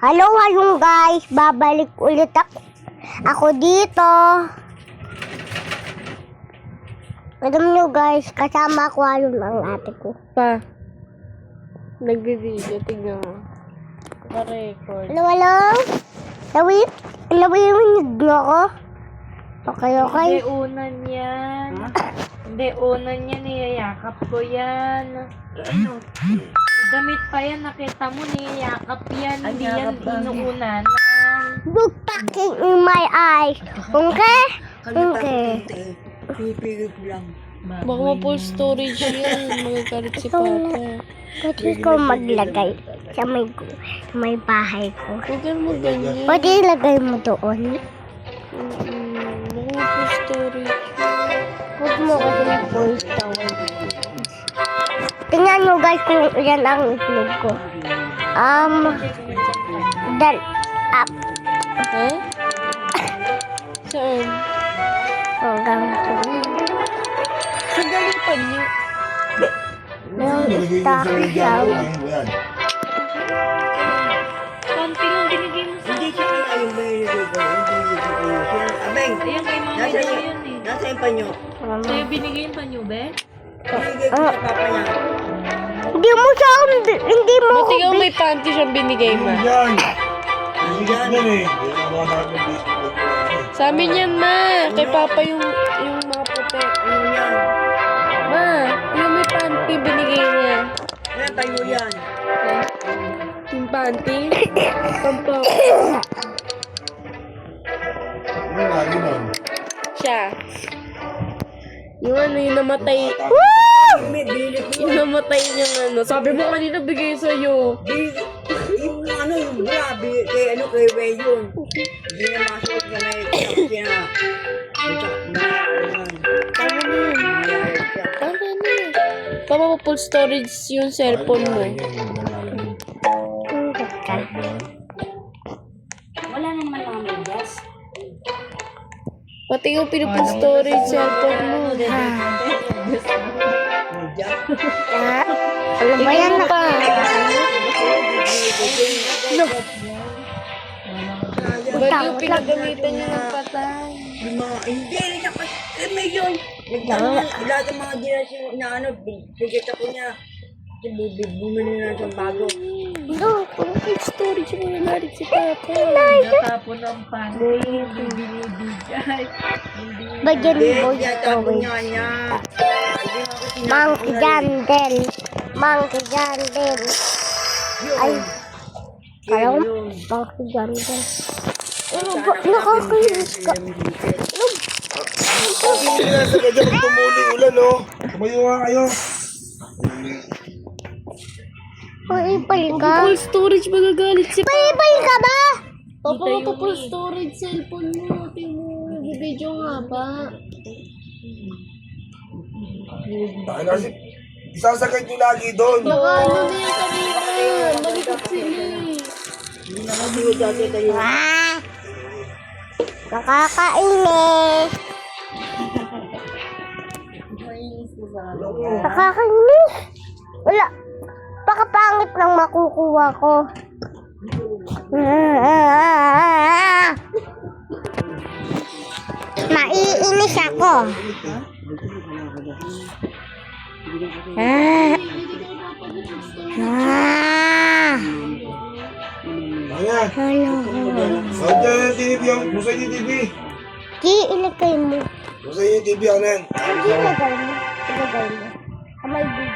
Hello guys, babalik ulit ako dito. Alam nyo guys, kasama ko halong ang ate ko. Pa, nag-video, tignan mo. Pa-record. Hello? Nawiwinig nyo ako? Okay. Hindi unan yan. Hindi unan yan, niyayakap ko yan. Damit pa yan, nakita mo, niyayakap yan. Hindi yan inuunan. Look back in my eyes. Okay? Pipigil lang. Baka ma-full storage yan. Magagalit si Papa. Pwede ko maglagay sa may bahay ko. Huwag mo ganyan. Pwede ilagay mo doon. Baka ma-full storage. Huwag mo kasi na full storage. Tingnan nyo guys kung yan ang itlog ko. Up. Ha? Saan? Hanggang ito. Sa galipan niyo. Yung isang Panty lang binigay mo sa Hindi siya kaya yung binigay ko. Abeng, Ayan, kay mami daw yun eh. nasa yung panyo. Sa'yo binigay yung panyo, be? Binigay ko sa papa niya. Hindi mo Ba't ikaw may panty siyang binigay mo? Yan. Yan eh. Sa amin yan, ma. Kay Papa yung mga puti. Ano yan? Ma, yung may panty binigay niya. Yan, tayo yan. Yung panty? Pampa. Siya. Yung ano, yung namatay. May bili ko. Yung namatay niyang ano. Sabi mo kanina bigay sa'yo. Yung ano, yung grabe. Kay Way yun. Hindi na masuot ka na eh. Tama na yun. Tama na yun. Tama mo full storage yung cellphone mo. Wala naman mga medyas. Pati yung pinupull storage cellphone mo. Alam ba yan na? pa. Ba't yung pinagamitan niya ng patay? Yung mga, hindi, may yun. Lahat ng mga dinasyon na ano, bigit ako niya. Bumili na siyang bago. No, kung full storage mo yung galit si Papa. Natapon ang panty. Hindi binibigay. Bagyan Hindi, mo tapon ito. niya niya. Monkey Jandel. Ay, parang Monkey Jandel. Ano ba? Nakakainis ka. Hindi na sa gadya tumuling ulan, no? Tumayo nga kayo. Paipal ka? Full storage magagalit si Papa. Paipal ka ba? Papa, full storage cellphone mo. Tingnan mo, nag-video nga ba? Kasi isasagad nyo lagi doon. Baka ano na yung kanina. Malikot sila eh. Hindi na masuot dati tayo. Nakakainis. Nakakainis. Wala. Baka pangit lang makukuha ko. Maiinis ako. Ayan. Saan yung TV yung? Busay yung TV. Ilagay mo. Busay yung TV, ano yan? Ilagay mo. Ilagay mo. Kamay